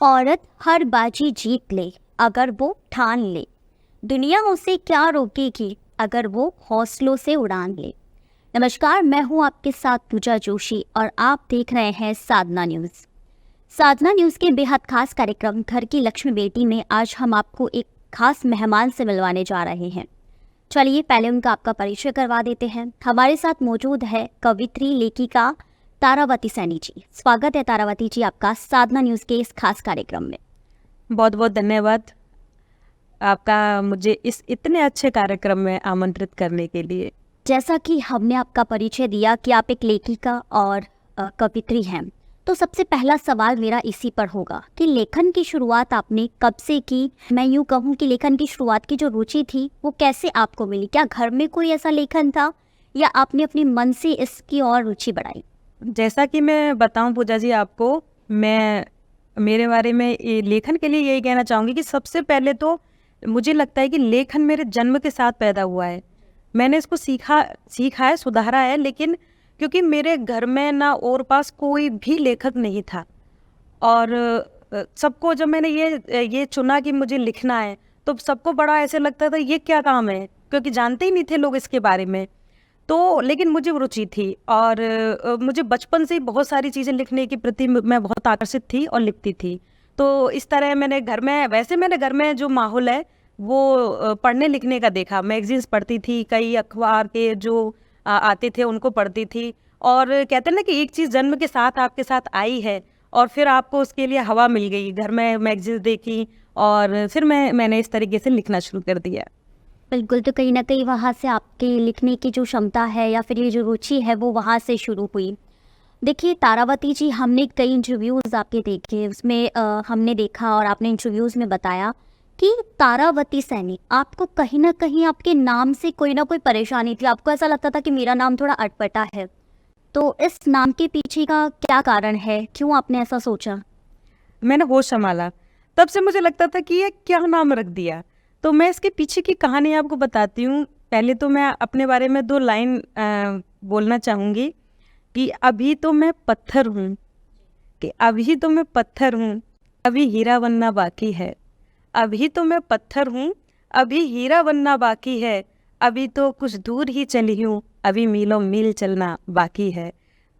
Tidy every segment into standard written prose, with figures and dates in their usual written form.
औरत हर बाजी जीत ले अगर वो ठान ले। दुनिया उसे क्या रोकेगी अगर वो हौसलों से उड़ान ले। नमस्कार, मैं हूँ आपके साथ पूजा जोशी और आप देख रहे हैं साधना न्यूज़। साधना न्यूज़ के बेहद खास कार्यक्रम घर की लक्ष्मी बेटी में आज हम आपको एक खास मेहमान से मिलवाने जा रहे हैं। चलिए पहले उनका आपका परिचय करवा देते हैं। हमारे साथ मौजूद है कवित्री लेखिका तारावती सैनी जी। स्वागत है तारावती जी आपका साधना न्यूज़ के इस खास कार्यक्रम में। बहुत बहुत धन्यवाद आपका मुझे इस इतने अच्छे कार्यक्रम में आमंत्रित करने के लिए। जैसा कि हमने आपका परिचय दिया कि आप एक लेखिका और कवित्री हैं, तो सबसे पहला सवाल मेरा इसी पर होगा कि लेखन की शुरुआत आपने कब से की। मैं यूँ कहूँ कि लेखन की शुरुआत की जो रुचि थी वो कैसे आपको मिली? क्या घर में कोई ऐसा लेखन था या आपने अपने मन से इसकी और रुचि बढ़ाई? जैसा कि मैं बताऊं पूजा जी आपको, मैं मेरे बारे में ये लेखन के लिए यही कहना चाहूँगी कि सबसे पहले तो मुझे लगता है कि लेखन मेरे जन्म के साथ पैदा हुआ है। मैंने इसको सीखा है, सुधारा है, लेकिन क्योंकि मेरे घर में ना और पास कोई भी लेखक नहीं था और सबको जब मैंने ये चुना कि मुझे लिखना है तो सबको बड़ा ऐसे लगता था ये क्या काम है, क्योंकि जानते ही नहीं थे लोग इसके बारे में। तो लेकिन मुझे रुचि थी और मुझे बचपन से ही बहुत सारी चीज़ें लिखने के प्रति मैं बहुत आकर्षित थी और लिखती थी। तो इस तरह मैंने घर में जो माहौल है वो पढ़ने लिखने का देखा। मैगजीन्स पढ़ती थी, कई अखबार के जो आते थे उनको पढ़ती थी। और कहते हैं ना कि एक चीज़ जन्म के साथ आपके साथ आई है और फिर आपको उसके लिए हवा मिल गई। घर में मैगजीन्स देखी और फिर मैंने इस तरीके से लिखना शुरू कर दिया। बिल्कुल, तो कहीं ना कहीं वहाँ से आपके लिखने की जो क्षमता है या फिर ये जो रुचि है वो वहाँ से शुरू हुई। देखिए तारावती जी, हमने कई इंटरव्यूज़ आपके देखे, उसमें हमने देखा और आपने इंटरव्यूज़ में बताया कि तारावती सैनी, आपको कहीं ना कहीं आपके नाम से कोई ना कोई परेशानी थी। आपको ऐसा लगता था कि मेरा नाम थोड़ा अटपटा है। तो इस नाम के पीछे का क्या कारण है, क्यों आपने ऐसा सोचा? मैंने होश संभाला, तब से मुझे लगता था कि ये क्या नाम रख दिया। तो मैं इसके पीछे की कहानी आपको बताती हूँ। पहले तो मैं अपने बारे में 2 लाइन बोलना चाहूँगी कि अभी तो मैं पत्थर हूँ, अभी हीरा बनना बाकी है। अभी तो मैं पत्थर हूँ, अभी हीरा बनना बाकी है। अभी तो कुछ दूर ही चली हूँ, अभी मीलों मील चलना बाकी है।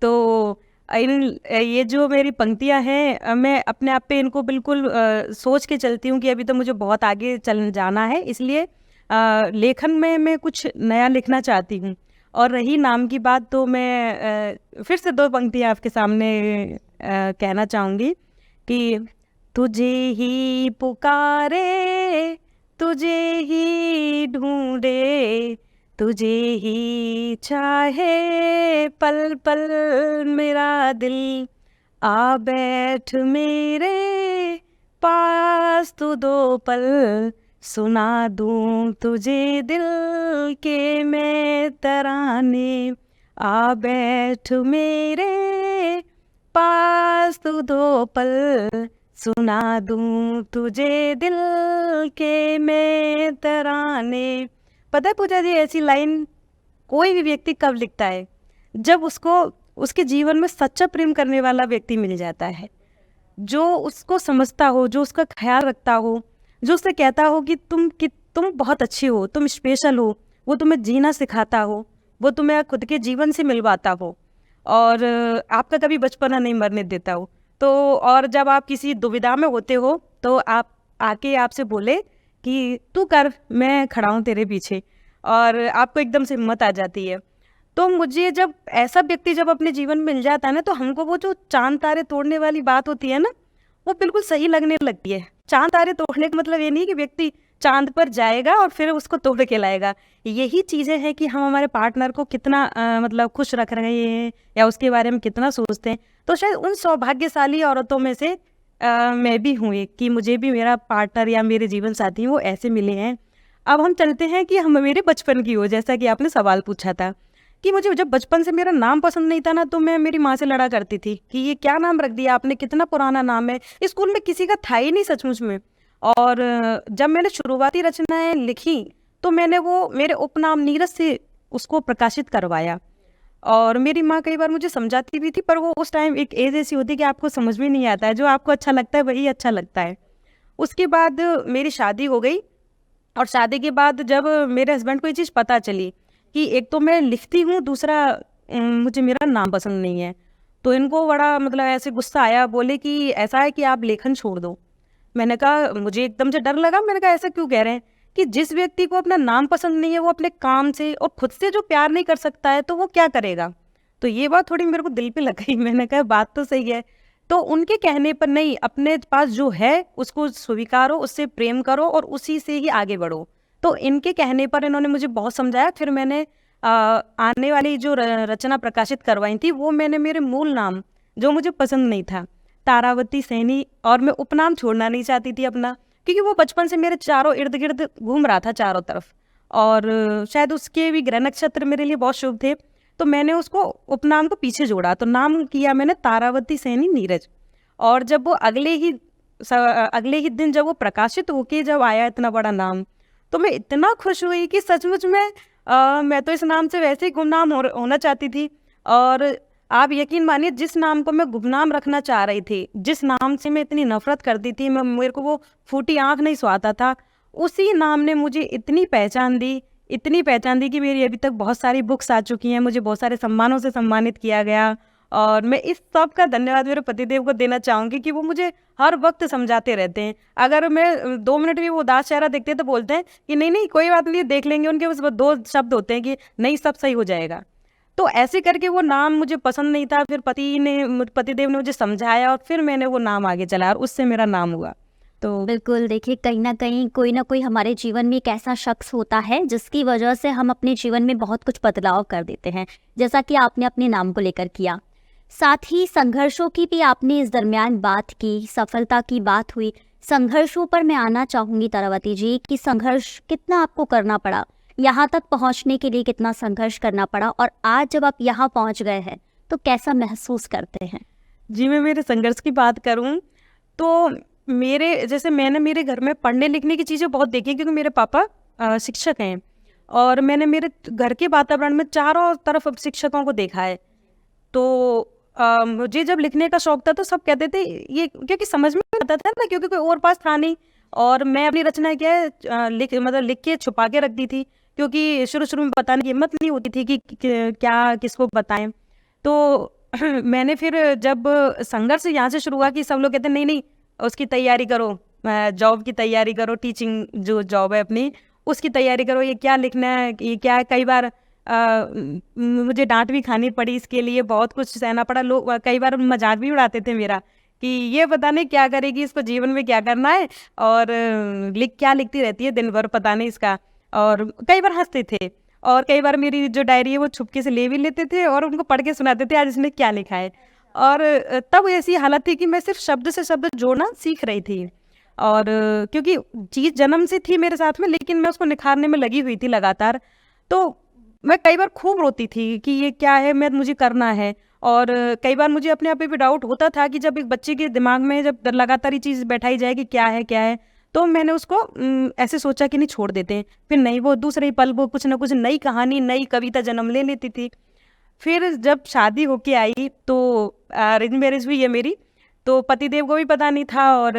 तो ये जो मेरी पंक्तियाँ हैं, मैं अपने आप पे इनको बिल्कुल सोच के चलती हूँ कि अभी तो मुझे बहुत आगे चल जाना है, इसलिए लेखन में मैं कुछ नया लिखना चाहती हूँ। और रही नाम की बात, तो मैं फिर से 2 पंक्तियाँ आपके सामने कहना चाहूँगी कि तुझे ही पुकारे, तुझे ही ढूंढे, तुझे ही चाहे पल पल मेरा दिल। आ बैठ मेरे पास तू 2 पल, सुना दूं तुझे दिल के मैं तराने। आ बैठ मेरे पास तू 2 पल, सुना दूं तुझे दिल के मैं तराने। पता है पूजा जी, ऐसी लाइन कोई भी व्यक्ति कब लिखता है? जब उसको उसके जीवन में सच्चा प्रेम करने वाला व्यक्ति मिल जाता है, जो उसको समझता हो, जो उसका ख्याल रखता हो, जो उससे कहता हो कि तुम बहुत अच्छी हो, तुम स्पेशल हो, वो तुम्हें जीना सिखाता हो, वो तुम्हें खुद के जीवन से मिलवाता हो और आपका कभी बचपना नहीं मरने देता हो। तो और जब आप किसी दुविधा में होते हो तो आप आके आपसे बोले कि तू कर, मैं खड़ा हूँ तेरे पीछे, और आपको एकदम से हिम्मत आ जाती है। तो मुझे जब ऐसा व्यक्ति जब अपने जीवन में मिल जाता है ना, तो हमको वो जो चांद तारे तोड़ने वाली बात होती है ना, वो बिल्कुल सही लगने लगती है। चांद तारे तोड़ने का मतलब ये नहीं कि व्यक्ति चांद पर जाएगा और फिर उसको तोड़ के लाएगा। यही चीज़ें हैं कि हम हमारे पार्टनर को कितना मतलब खुश रख रहे हैं या उसके बारे में कितना सोचते हैं। तो शायद उन सौभाग्यशाली औरतों में से मैं भी हूँ एक, कि मुझे भी मेरा पार्टनर या मेरे जीवन साथी वो ऐसे मिले हैं। अब हम चलते हैं कि हम मेरे बचपन की हो, जैसा कि आपने सवाल पूछा था कि मुझे जब बचपन से मेरा नाम पसंद नहीं था ना, तो मैं मेरी माँ से लड़ा करती थी कि ये क्या नाम रख दिया आपने, कितना पुराना नाम है, स्कूल में किसी का था ही नहीं सचमुच में। और जब मैंने शुरुआती रचनाएं लिखी तो मैंने वो मेरे उपनाम नीरज से उसको प्रकाशित करवाया। और मेरी माँ कई बार मुझे समझाती भी थी, पर वो उस टाइम एक एज ऐसी होती है कि आपको समझ में नहीं आता है, जो आपको अच्छा लगता है वही अच्छा लगता है। उसके बाद मेरी शादी हो गई, और शादी के बाद जब मेरे हस्बैंड को ये चीज़ पता चली कि एक तो मैं लिखती हूँ, दूसरा मुझे मेरा नाम पसंद नहीं है, तो इनको बड़ा मतलब ऐसे गुस्सा आया। बोले कि ऐसा है कि आप लेखन छोड़ दो। मैंने कहा, मुझे एकदम से डर लगा। मैंने कहा ऐसा क्यों कह रहे हैं? कि जिस व्यक्ति को अपना नाम पसंद नहीं है, वो अपने काम से और खुद से जो प्यार नहीं कर सकता है, तो वो क्या करेगा? तो ये बात थोड़ी मेरे को दिल पे लग गई। मैंने कहा बात तो सही है। तो उनके कहने पर नहीं, अपने पास जो है उसको स्वीकारो, उससे प्रेम करो और उसी से ही आगे बढ़ो। तो इनके कहने पर इन्होंने मुझे बहुत समझाया। फिर मैंने आने वाली जो रचना प्रकाशित करवाई थी, वो मैंने मेरे मूल नाम, जो मुझे पसंद नहीं था, तारावती सैनी, और मैं उपनाम छोड़ना नहीं चाहती थी अपना, क्योंकि वो बचपन से मेरे चारों इर्द गिर्द घूम रहा था चारों तरफ, और शायद उसके भी ग्रह नक्षत्र मेरे लिए बहुत शुभ थे। तो मैंने उसको उपनाम को पीछे जोड़ा, तो नाम किया मैंने तारावती सैनी नीरज। और जब वो अगले ही दिन जब वो प्रकाशित होके जब आया इतना बड़ा नाम, तो मैं इतना खुश हुई कि सचमुच में मैं तो इस नाम से वैसे ही गुमनाम होना चाहती थी। और आप यकीन मानिए, जिस नाम को मैं गुमनाम रखना चाह रही थी, जिस नाम से मैं इतनी नफरत करती थी, मेरे को वो फूटी आंख नहीं सुहाता था, उसी नाम ने मुझे इतनी पहचान दी कि मेरी अभी तक बहुत सारी बुक्स आ चुकी हैं, मुझे बहुत सारे सम्मानों से सम्मानित किया गया। और मैं इस सब का धन्यवाद मेरे पतिदेव को देना चाहूँगी कि वो मुझे हर वक्त समझाते रहते हैं। अगर मैं 2 मिनट भी वो उदास चेहरा देखते हैं तो बोलते हैं कि नहीं नहीं कोई बात नहीं, देख लेंगे। उनके बस 2 शब्द होते हैं कि नहीं, सब सही हो जाएगा। तो ऐसे करके वो नाम मुझे पसंद नहीं था, फिर पतिदेव ने मुझे समझाया, और फिर मैंने वो नाम आगे चलाया, और उससे मेरा नाम हुआ। तो बिल्कुल, देखिए कहीं ना कोई हमारे जीवन में एक ऐसा शख्स होता है जिसकी वजह से हम अपने जीवन में बहुत कुछ बदलाव कर देते हैं, जैसा कि आपने अपने नाम को लेकर किया। साथ ही संघर्षों की भी आपने इस दरमियान बात की, सफलता की बात हुई। संघर्षों पर मैं आना चाहूँगी तारावती जी कि संघर्ष कितना आपको करना पड़ा, यहाँ तक पहुँचने के लिए कितना संघर्ष करना पड़ा, और आज जब आप यहाँ पहुँच गए हैं तो कैसा महसूस करते हैं? जी, मैं मेरे संघर्ष की बात करूँ तो मैंने मेरे घर में पढ़ने लिखने की चीज़ें बहुत देखी, क्योंकि मेरे पापा शिक्षक हैं, और मैंने मेरे घर के वातावरण में चारों तरफ अब शिक्षकों को देखा है। तो मुझे जब लिखने का शौक था तो सब कहते थे ये, क्योंकि समझ में आता था ना, क्योंकि कोई और पास था नहीं। और मैं अपनी रचना क्या है लिख के छुपा के रख दी थी, क्योंकि शुरू में बताने की हिम्मत नहीं होती थी कि क्या किसको बताएं। तो मैंने फिर जब संघर्ष यहाँ से शुरू हुआ कि सब लोग कहते नहीं नहीं उसकी तैयारी करो, जॉब की तैयारी करो, टीचिंग जो जॉब है अपनी उसकी तैयारी करो, ये क्या लिखना है, ये क्या है। कई बार मुझे डांट भी खानी पड़ी इसके लिए, बहुत कुछ सहना पड़ा। लोग कई बार मजाक भी उड़ाते थे मेरा कि ये पता नहीं क्या करेगी, इसको जीवन में क्या करना है, और क्या लिखती रहती है दिन भर, पता नहीं इसका। और कई बार हंसते थे, और कई बार मेरी जो डायरी है वो छुपके से ले भी लेते थे और उनको पढ़ के सुनाते थे आज इसने क्या लिखा है। और तब ऐसी हालत थी कि मैं सिर्फ शब्द से शब्द जोड़ना सीख रही थी, और क्योंकि चीज़ जन्म से थी मेरे साथ में, लेकिन मैं उसको निखारने में लगी हुई थी लगातार। तो मैं कई बार खूब रोती थी कि ये क्या है, मुझे करना है। और कई बार मुझे अपने आप पे भी डाउट होता था कि जब एक बच्चे के दिमाग में जब लगातार ये चीज़ बैठाई जाए कि क्या है, तो मैंने उसको ऐसे सोचा कि नहीं, छोड़ देते हैं। फिर नहीं, वो दूसरे ही पल वो कुछ ना कुछ नई कहानी, नई कविता जन्म ले लेती थी। फिर जब शादी होके आई तो अरेंज मैरिज हुई है मेरी, तो पतिदेव को भी पता नहीं था और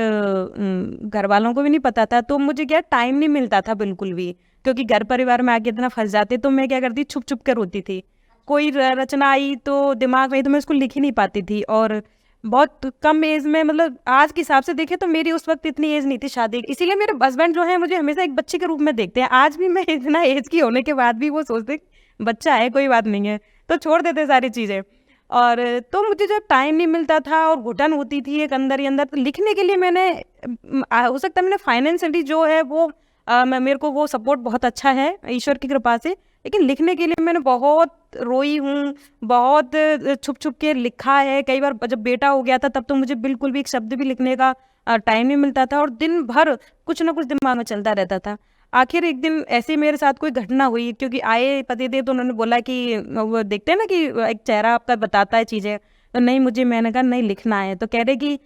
घर वालों को भी नहीं पता था। तो मुझे क्या टाइम नहीं मिलता था बिल्कुल भी, क्योंकि घर परिवार में आके इतना फंस जाते। तो मैं क्या करती, छुप छुप कर रोती थी। कोई रचना आई तो दिमाग में, तो मैं उसको लिख ही नहीं पाती थी। और बहुत कम एज में, मतलब आज के हिसाब से देखे तो मेरी उस वक्त इतनी एज नहीं थी शादी की। इसीलिए मेरे हस्बैंड जो है मुझे हमेशा एक बच्चे के रूप में देखते हैं। आज भी मैं इतना एज की होने के बाद भी वो सोचते बच्चा है, कोई बात नहीं है, तो छोड़ देते सारी चीज़ें। और तो मुझे जब टाइम नहीं मिलता था और घुटन होती थी एक अंदर ही अंदर, तो लिखने के लिए मैंने हो सकता है मैंने फाइनेंशियली जो है वो मेरे को वो सपोर्ट बहुत अच्छा है ईश्वर की कृपा से। लेकिन लिखने के लिए मैंने बहुत रोई हूँ, बहुत छुप छुप के लिखा है। कई बार जब बेटा हो गया था तब तो मुझे बिल्कुल भी एक शब्द भी लिखने का टाइम नहीं मिलता था, और दिन भर कुछ ना कुछ दिमाग में चलता रहता था। आखिर एक दिन ऐसे मेरे साथ कोई घटना हुई, क्योंकि आए पतिदेव तो उन्होंने बोला कि वो देखते हैं ना कि एक चेहरा आपका बताता है चीज़ें। तो नहीं, मैंने कहा नहीं, लिखना है। तो कह रहे कि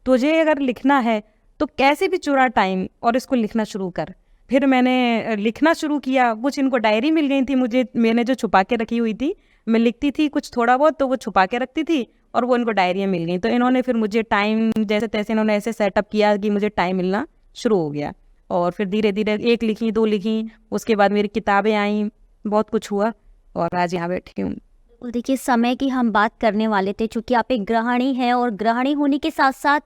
तुझे अगर लिखना है तो कैसे भी चुरा टाइम और इसको लिखना शुरू कर। फिर मैंने लिखना शुरू किया। कुछ इनको डायरी मिल गई थी मुझे, मैंने जो छुपा के रखी हुई थी, मैं लिखती थी कुछ थोड़ा बहुत तो वो छुपा के रखती थी और वो इनको डायरियाँ मिल गई। तो इन्होंने फिर मुझे टाइम जैसे तैसे इन्होंने ऐसे सेटअप किया कि मुझे टाइम मिलना शुरू हो गया। और फिर धीरे धीरे 1 लिखी 2 लिखी, उसके बाद मेरी किताबें आईं, बहुत कुछ हुआ और आज यहाँ बैठी हूँ। बिल्कुल, देखिए समय की हम बात करने वाले थे, चूँकि आप एक गृहिणी हैं और गृहिणी होने के साथ-साथ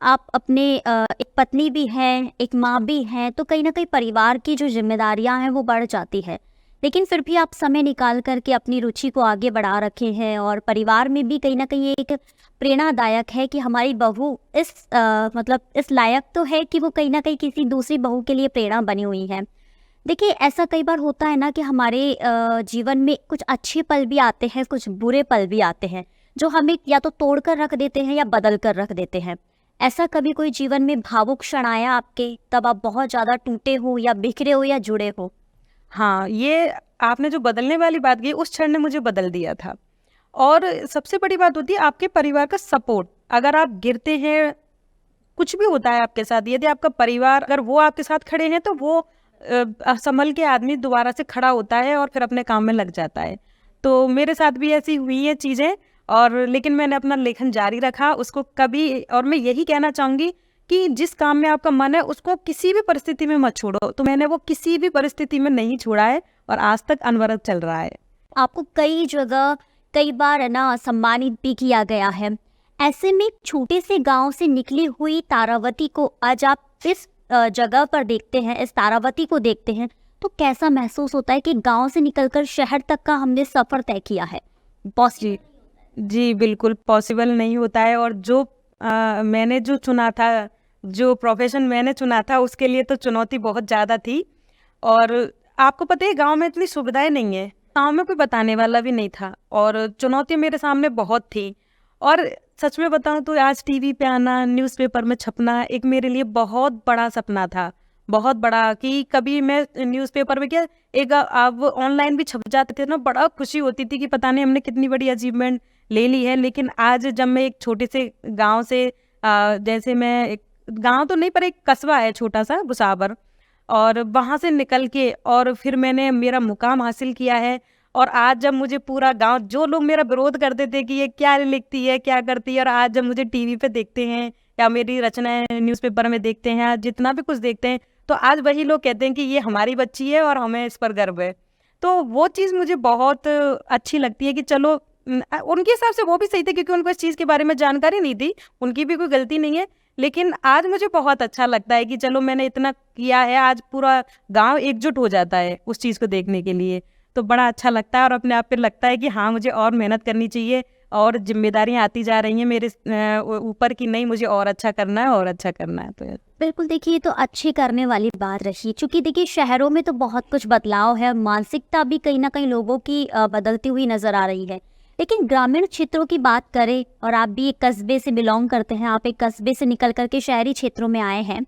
आप अपने एक पत्नी भी हैं, एक माँ भी हैं, तो कहीं न कहीं परिवार की जो ज़िम्मेदारियाँ हैं वो बढ़ जाती है। लेकिन फिर भी आप समय निकाल कर के अपनी रुचि को आगे बढ़ा रखे हैं और परिवार में भी कहीं न कहीं ये एक प्रेरणादायक है कि हमारी बहू इस मतलब इस लायक तो है कि वो कहीं न कहीं किसी दूसरी बहू के लिए प्रेरणा बनी हुई है। देखिए, ऐसा कई बार होता है ना कि हमारे जीवन में कुछ अच्छे पल भी आते हैं, कुछ बुरे पल भी आते हैं, जो हमें या तो तोड़ कर रख देते हैं या बदल कर रख देते हैं। ऐसा कभी कोई जीवन में भावुक क्षण आया आपके, तब आप बहुत ज़्यादा टूटे हो या बिखरे हो या जुड़े हो? हाँ, ये आपने जो बदलने वाली बात की उस क्षण ने मुझे बदल दिया था। और सबसे बड़ी बात होती है आपके परिवार का सपोर्ट। अगर आप गिरते हैं, कुछ भी होता है आपके साथ, यदि आपका परिवार अगर वो आपके साथ खड़े हैं तो वो संभल के आदमी दोबारा से खड़ा होता है और फिर अपने काम में लग जाता है। तो मेरे साथ भी ऐसी हुई हैं चीज़ें, और लेकिन मैंने अपना लेखन जारी रखा उसको कभी। और मैं यही कहना चाहूँगी कि जिस काम में आपका मन है उसको किसी भी परिस्थिति में मत छोड़ो। तो मैंने वो किसी भी परिस्थिति में नहीं छोड़ा है और आज तक अनवरत चल रहा है। आपको कई जगह कई बार है ना सम्मानित भी किया गया है। ऐसे में छोटे से गांव से निकली हुई तारावती को आज आप इस जगह पर देखते हैं, इस तारावती को देखते हैं, तो कैसा महसूस होता है कि गांव से निकलकर शहर तक का हमने सफ़र तय किया है? जी, जी, बिल्कुल पॉसिबल नहीं होता है। और जो मैंने जो चुना था, जो प्रोफ़ेशन मैंने चुना था उसके लिए तो चुनौती बहुत ज़्यादा थी। और आपको पता है गाँव में इतनी सुविधाएँ नहीं है, गाँव में कोई बताने वाला भी नहीं था और चुनौती मेरे सामने बहुत थी। और सच में बताऊँ तो आज टीवी पे आना, न्यूज़पेपर में छपना एक मेरे लिए बहुत बड़ा सपना था, बहुत बड़ा। कि कभी मैं न्यूज़पेपर में क्या, एक अब ऑनलाइन भी छप जाते थे ना, बड़ा खुशी होती थी कि पता नहीं हमने कितनी बड़ी अचीवमेंट ले ली है। लेकिन आज जब मैं एक छोटे से गाँव से जैसे मैं एक गाँव तो नहीं पर एक कस्बा है छोटा सा भुसावर, और वहाँ से निकल के और फिर मैंने मेरा मुकाम हासिल किया है। और आज जब मुझे पूरा गाँव, जो लोग मेरा विरोध करते थे कि ये क्या लिखती है, क्या करती है, और आज जब मुझे टीवी पे देखते हैं या मेरी रचनाएँ न्यूज़पेपर में देखते हैं, आज जितना भी कुछ देखते हैं, तो आज वही लोग कहते हैं कि ये हमारी बच्ची है और हमें इस पर गर्व है। तो वो चीज़ मुझे बहुत अच्छी लगती है कि चलो उनके हिसाब से वो भी सही थे क्योंकि उनको इस चीज़ के बारे में जानकारी नहीं थी, उनकी भी कोई गलती नहीं है। लेकिन आज मुझे बहुत अच्छा लगता है कि चलो मैंने इतना किया है, आज पूरा गाँव एकजुट हो जाता है उस चीज़ को देखने के लिए। तो बड़ा अच्छा लगता है और अपने आप पे लगता है कि हाँ, मुझे और मेहनत करनी चाहिए और ज़िम्मेदारियाँ आती जा रही हैं मेरे ऊपर कि नहीं, मुझे और अच्छा करना है और अच्छा करना है। तो बिल्कुल, देखिए ये तो अच्छी करने वाली बात रही, क्योंकि देखिए शहरों में तो बहुत कुछ बदलाव है, मानसिकता भी कहीं ना कहीं लोगों की बदलती हुई नज़र आ रही है। लेकिन ग्रामीण क्षेत्रों की बात करें, और आप भी एक कस्बे से बिलोंग करते हैं, आप एक कस्बे से निकल करके शहरी क्षेत्रों में आए हैं,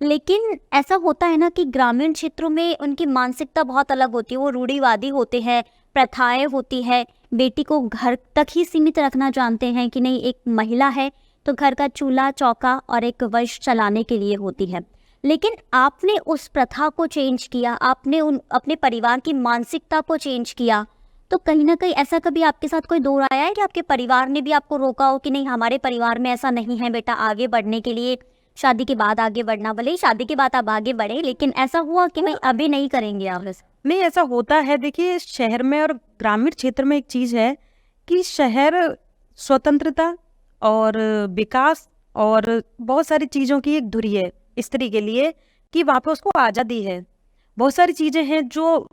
लेकिन ऐसा होता है ना कि ग्रामीण क्षेत्रों में उनकी मानसिकता बहुत अलग होती है, वो रूढ़िवादी होते हैं, प्रथाएं होती है, बेटी को घर तक ही सीमित रखना जानते हैं कि नहीं, एक महिला है तो घर का चूल्हा चौका और एक वंश चलाने के लिए होती है। लेकिन आपने उस प्रथा को चेंज किया, आपने अपने परिवार की मानसिकता को चेंज किया, तो कहीं ना कहीं ऐसा कभी आपके साथ कोई दौर आया है कि आपके परिवार ने भी आपको रोका हो कि नहीं, हमारे परिवार में ऐसा नहीं है बेटा, आगे बढ़ने के लिए शादी के बाद आगे बढ़ना, भले ही शादी के बाद आप आगे बढ़े, लेकिन ऐसा हुआ कि नहीं अभी नहीं करेंगे आप? नहीं, ऐसा होता है। देखिए शहर में और ग्रामीण क्षेत्र में एक चीज़ है कि शहर स्वतंत्रता और विकास और बहुत सारी चीज़ों की एक धुरी है स्त्री के लिए कि वहाँ पे उसको आज़ादी है। बहुत सारी चीज़ें हैं जो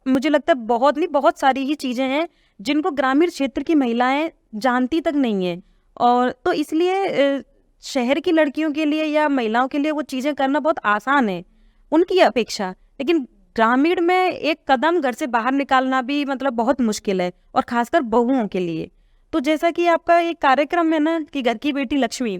मुझे लगता है बहुत नहीं, बहुत सारी ही चीज़ें हैं जिनको ग्रामीण क्षेत्र की महिलाएं जानती तक नहीं है। और तो इसलिए शहर की लड़कियों के लिए या महिलाओं के लिए वो चीज़ें करना बहुत आसान है उनकी अपेक्षा। लेकिन ग्रामीण में एक कदम घर से बाहर निकालना भी मतलब बहुत मुश्किल है, और खासकर बहुओं के लिए। तो जैसा कि आपका एक कार्यक्रम है ना कि घर की बेटी लक्ष्मी,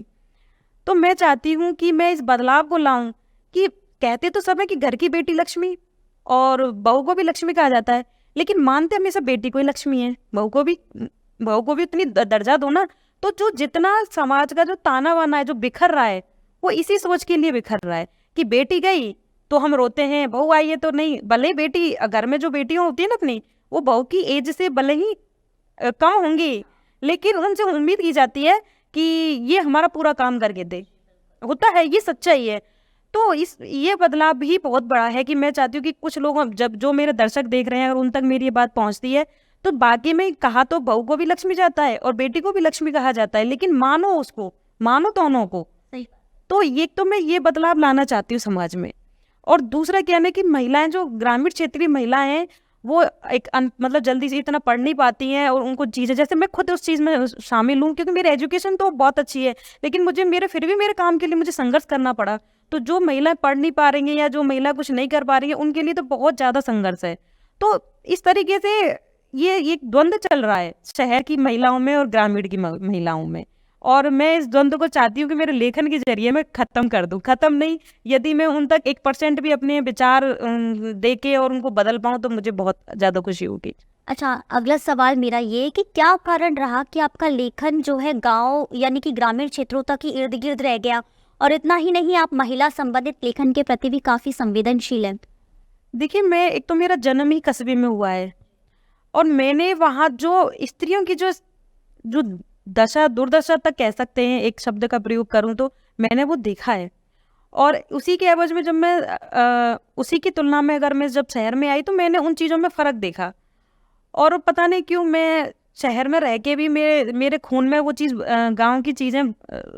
तो मैं चाहती हूँ कि मैं इस बदलाव को लाऊं कि कहते तो सब है कि घर की बेटी लक्ष्मी और बहू को भी लक्ष्मी कहा जाता है, लेकिन मानते हमेशा बेटी को ही लक्ष्मी है, बहू को भी उतनी दर्जा दो ना। तो जो जितना समाज का जो ताना वाना है जो बिखर रहा है, वो इसी सोच के लिए बिखर रहा है कि बेटी गई तो हम रोते हैं, बहू आई है तो नहीं। भले बेटी घर में जो बेटियां होती है ना अपनी, वो बहू की एज से भले ही कम होंगी, लेकिन उनसे उम्मीद की जाती है कि ये हमारा पूरा काम करके दे। होता है, ये सच्चाई है। तो ये बदलाव भी बहुत बड़ा है कि मैं चाहती हूँ कि कुछ लोग, जब जो मेरे दर्शक देख रहे हैं और उन तक मेरी ये बात पहुंचती है, तो बाकी में कहा तो बहू को भी लक्ष्मी जाता है और बेटी को भी लक्ष्मी कहा जाता है, लेकिन मानो उसको, मानो दोनों को। सही। तो ये तो मैं ये बदलाव लाना चाहती हूँ समाज में। और दूसरा क्या है कि महिलाएं, जो ग्रामीण क्षेत्रीय महिलाएं हैं, वो एक मतलब जल्दी से इतना पढ़ नहीं पाती हैं, और उनको चीज़ें, जैसे मैं खुद उस चीज़ में शामिल हूँ, क्योंकि मेरी एजुकेशन तो बहुत अच्छी है, लेकिन फिर भी मेरे काम के लिए मुझे संघर्ष करना पड़ा। तो जो महिलाएं पढ़ नहीं पा रही हैं या जो महिला कुछ नहीं कर पा रही है, उनके लिए तो बहुत ज़्यादा संघर्ष है। तो इस तरीके से ये एक द्वंद्व चल रहा है शहर की महिलाओं में और ग्रामीण की महिलाओं में। और मैं इस द्वंद्व को चाहती हूँ कि मेरे लेखन के जरिए मैं खत्म कर दूँ। खत्म नहीं, यदि मैं उन तक 1% भी अपने विचार दे के और उनको बदल पाऊँ, तो मुझे बहुत ज़्यादा खुशी होगी। अच्छा, अगला सवाल मेरा ये है कि क्या कारण रहा कि आपका लेखन जो है गांव यानी कि ग्रामीण क्षेत्रों तक ही इर्द गिर्द रह गया, और इतना ही नहीं, आप महिला संबंधित लेखन के प्रति भी काफ़ी संवेदनशील हैं। देखिए, मैं एक तो मेरा जन्म ही कस्बे में हुआ है, और मैंने वहाँ जो स्त्रियों की जो दशा, दुर्दशा तक कह सकते हैं, एक शब्द का प्रयोग करूँ तो, मैंने वो देखा है। और उसी के एवज में जब मैं उसी की तुलना में अगर मैं जब शहर में आई, तो मैंने उन चीज़ों में फ़र्क देखा। और पता नहीं क्यों मैं शहर में रह के भी मेरे खून में वो चीज़, गांव की चीज़ें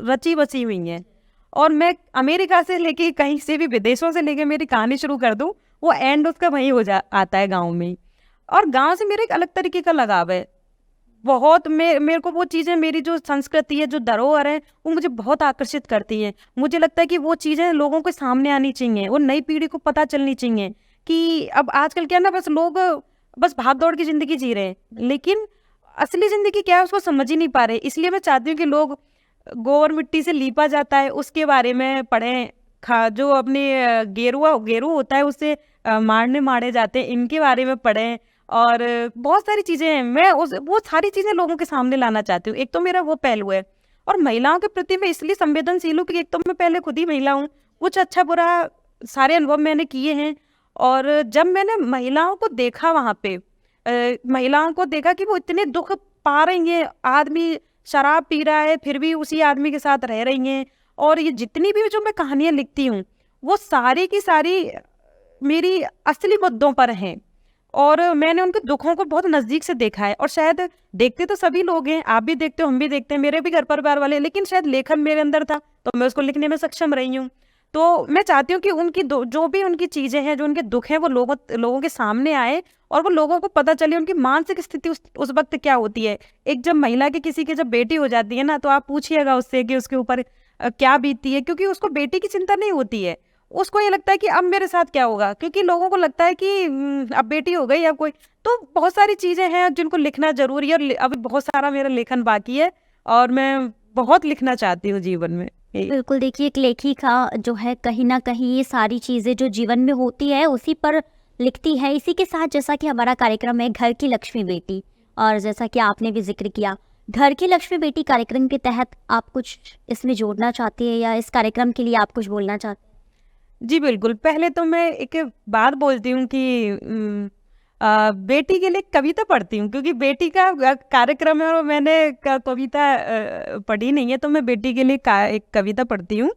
रची बसी हुई हैं। और मैं अमेरिका से लेके, कहीं से भी विदेशों से लेके मेरी कहानी शुरू कर दूं, वो एंड उसका वहीं आता है गांव में ही। और गांव से मेरे एक अलग तरीके का लगाव है बहुत। मेरे को वो चीज़ें, मेरी जो संस्कृति है, जो धरोहर है, वो मुझे बहुत आकर्षित करती हैं। मुझे लगता है कि वो चीज़ें लोगों के सामने आनी चाहिए, वो नई पीढ़ी को पता चलनी चाहिए कि अब आजकल क्या ना, बस लोग बस भाग दौड़ की ज़िंदगी जी रहे हैं, लेकिन असली ज़िंदगी क्या है उसको समझ ही नहीं पा रहे। इसलिए मैं चाहती हूँ कि लोग, गोबर मिट्टी से लीपा जाता है उसके बारे में पढ़ें, जो अपने गेरू होता है उससे मारे जाते हैं, इनके बारे में पढ़ें। और बहुत सारी चीज़ें हैं, मैं वो सारी चीज़ें लोगों के सामने लाना चाहती हूँ। एक तो मेरा वो पहलू है। और महिलाओं के प्रति मैं इसलिए संवेदनशील हूँ कि एक तो मैं पहले खुद ही महिला हूँ, कुछ अच्छा बुरा सारे अनुभव मैंने किए हैं। और जब मैंने महिलाओं को देखा वहाँ पे, महिलाओं को देखा कि वो इतने दुख पा रही हैं, आदमी शराब पी रहा है फिर भी उसी आदमी के साथ रह रही हैं। और ये जितनी भी जो मैं कहानियाँ लिखती हूँ, वो सारी की सारी मेरी असली मुद्दों पर हैं, और मैंने उनके दुखों को बहुत नज़दीक से देखा है। और शायद देखते तो सभी लोग हैं, आप भी देखते हो, हम भी देखते हैं, मेरे भी घर परिवार वाले, लेकिन शायद लेखन मेरे अंदर था तो मैं उसको लिखने में सक्षम रही हूँ। तो मैं चाहती हूँ कि उनकी जो भी उनकी चीज़ें हैं, जो उनके दुख हैं, वो लोगों के सामने आए, और वो लोगों को पता चले उनकी मानसिक स्थिति उस वक्त क्या होती है। एक जब महिला की किसी की जब बेटी हो जाती है ना, तो आप पूछिएगा उससे कि उसके ऊपर क्या बीतती है, क्योंकि उसको बेटी की चिंता नहीं होती है। उसको ये लगता है कि अब मेरे साथ क्या होगा, क्योंकि लोगों को लगता है कि अब बेटी हो गई, अब कोई। तो बहुत सारी चीज़ें हैं जिनको लिखना जरूरी है, और अभी बहुत सारा मेरा लेखन बाकी है, और मैं बहुत लिखना चाहती हूँ जीवन में। बिल्कुल, देखिए, एक लेखिका जो है कहीं ना कहीं ये सारी चीज़ें जो जीवन में होती है उसी पर लिखती है। इसी के साथ, जैसा कि हमारा कार्यक्रम है घर की लक्ष्मी बेटी, और जैसा कि आपने भी जिक्र किया, घर की लक्ष्मी बेटी कार्यक्रम के तहत आप कुछ इसमें जोड़ना चाहती है, या इस कार्यक्रम के लिए आप कुछ बोलना चाहते हैं? जी बिल्कुल। पहले तो मैं एक बात बोलती हूँ कि बेटी के लिए कविता पढ़ती हूँ, क्योंकि बेटी का कार्यक्रम है और मैंने कविता पढ़ी नहीं है, तो मैं बेटी के लिए एक कविता पढ़ती हूँ।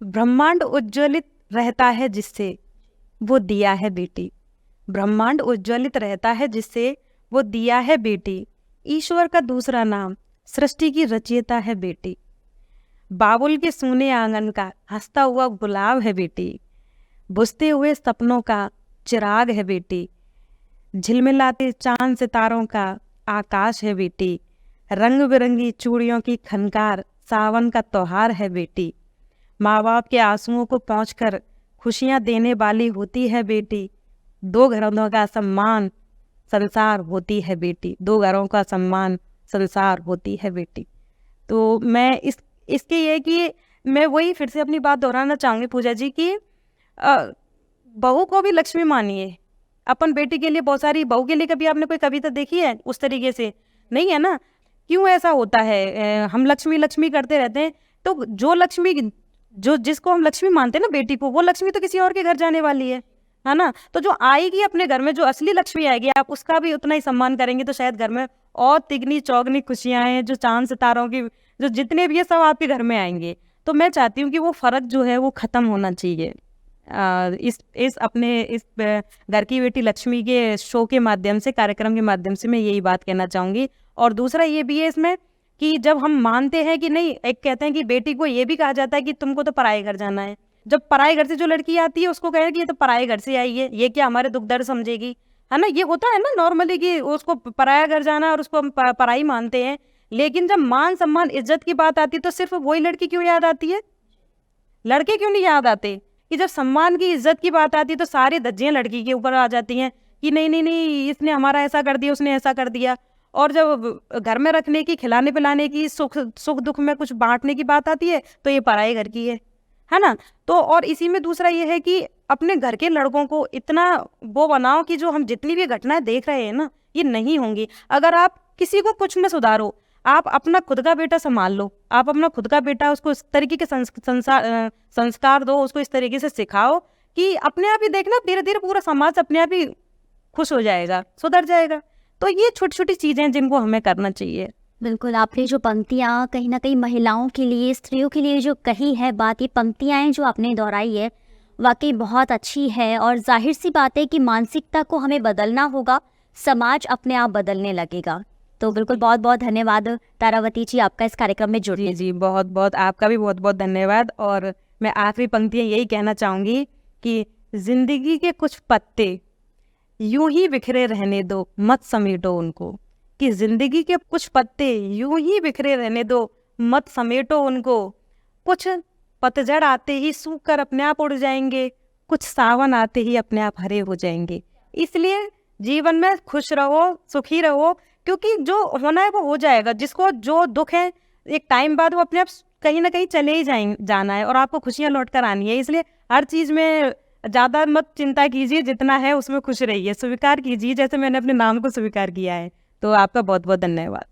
ब्रह्मांड उज्ज्वलित रहता है जिससे वो दिया है बेटी, ब्रह्मांड उज्ज्वलित रहता है जिससे वो दिया है बेटी, ईश्वर का दूसरा नाम सृष्टि की रचयिता है बेटी, बाबुल के सूने आंगन का हंसता हुआ गुलाब है बेटी, बुझते हुए सपनों का चिराग है बेटी, झिलमिलाते चांद सितारों का आकाश है बेटी, रंग बिरंगी चूड़ियों की खनकार सावन का त्योहार है बेटी, माँ बाप के आंसुओं को पोंछकर खुशियाँ देने वाली होती है बेटी, दो घरों का सम्मान संसार होती है बेटी, दो घरों का सम्मान संसार होती है बेटी। तो मैं इसके ये कि मैं वही फिर से अपनी बात दोहराना चाहूँगी पूजा जी की, बहू को भी लक्ष्मी मानिए। अपन बेटी के लिए बहुत सारी, बहू के लिए कभी आपने कोई कविता देखी है उस तरीके से? नहीं है ना। क्यों ऐसा होता है? हम लक्ष्मी लक्ष्मी करते रहते हैं, तो जो लक्ष्मी, जिसको हम लक्ष्मी मानते हैं ना बेटी को, वो लक्ष्मी तो किसी और के घर जाने वाली है। है ना। तो जो आएगी अपने घर में, जो असली लक्ष्मी आएगी, आप उसका भी उतना ही सम्मान करेंगे तो शायद घर में और तिगनी चौगनी खुशियां हैं, जो चांद सितारों की जो जितने भी है सब आपके घर में आएंगे। तो मैं चाहती हूँ कि वो फर्क जो है वो खत्म होना चाहिए। इस घर की बेटी लक्ष्मी के शो के माध्यम से, कार्यक्रम के माध्यम से मैं यही बात कहना चाहूंगी। और दूसरा ये भी है इसमें कि जब हम मानते हैं कि नहीं, एक कहते हैं कि बेटी को ये भी कहा जाता है कि तुमको तो पराए घर जाना है। जब पराए घर से जो लड़की आती है उसको कहे कि ये तो पराए घर से आई है, ये क्या हमारे दुख दर्द समझेगी, है ना। ये होता है ना नॉर्मली कि उसको पराया घर जाना और उसको हम पराई मानते हैं। लेकिन जब मान सम्मान इज्जत की बात आती है तो सिर्फ वही लड़की क्यों याद आती है, लड़के क्यों नहीं याद आते। कि जब सम्मान की इज्जत की बात आती है तो सारी धज्जियां लड़की के ऊपर आ जाती हैं कि नहीं नहीं नहीं, इसने हमारा ऐसा कर दिया, उसने ऐसा कर दिया। और जब घर में रखने की, खिलाने पिलाने की, सुख दुख में कुछ बांटने की बात आती है तो ये पराए घर की है ना। तो और इसी में दूसरा ये है कि अपने घर के लड़कों को इतना वो बनाओ कि जो हम जितनी भी घटनाएं देख रहे हैं ना, ये नहीं होंगी। अगर आप किसी को कुछ में सुधारो, आप अपना खुद का बेटा संभाल लो, आप अपना खुद का बेटा उसको इस तरीके के संस्कार दो, उसको इस तरीके से सिखाओ कि अपने आप ही देखना धीरे धीरे पूरा समाज अपने आप ही खुश हो जाएगा, सुधर जाएगा। तो ये छोटी छोटी चीजें जिनको हमें करना चाहिए। बिल्कुल, आपने जो पंक्तियाँ कहीं ना कहीं महिलाओं के लिए, स्त्रियों के लिए जो कही है बात, ये पंक्तियाँ हैं जो आपने दोहराई है, वाकई बहुत अच्छी है। और जाहिर सी बात है कि मानसिकता को हमें बदलना होगा, समाज अपने आप बदलने लगेगा। तो बिल्कुल, बहुत बहुत धन्यवाद तारावती जी आपका इस कार्यक्रम में जुड़ने। जी जी, बहुत बहुत आपका भी बहुत बहुत धन्यवाद। और मैं आखिरी पंक्तियाँ यही कहना चाहूँगी कि जिंदगी के कुछ पत्ते यूं ही बिखरे रहने दो, मत समेटो उनको। कि जिंदगी के कुछ पत्ते यूं ही बिखरे रहने दो, मत समेटो उनको। कुछ पतझड़ आते ही सूख कर अपने आप उड़ जाएंगे, कुछ सावन आते ही अपने आप हरे हो जाएंगे। इसलिए जीवन में खुश रहो, सुखी रहो, क्योंकि जो होना है वो हो जाएगा। जिसको जो दुख है एक टाइम बाद वो अपने आप कहीं ना कहीं चले ही जाना है और आपको खुशियां लौट कर आनी है। इसलिए हर चीज में ज्यादा मत चिंता कीजिए, जितना है उसमें खुश रहिए, स्वीकार कीजिए जैसे मैंने अपने नाम को स्वीकार किया है। तो आपका बहुत बहुत धन्यवाद।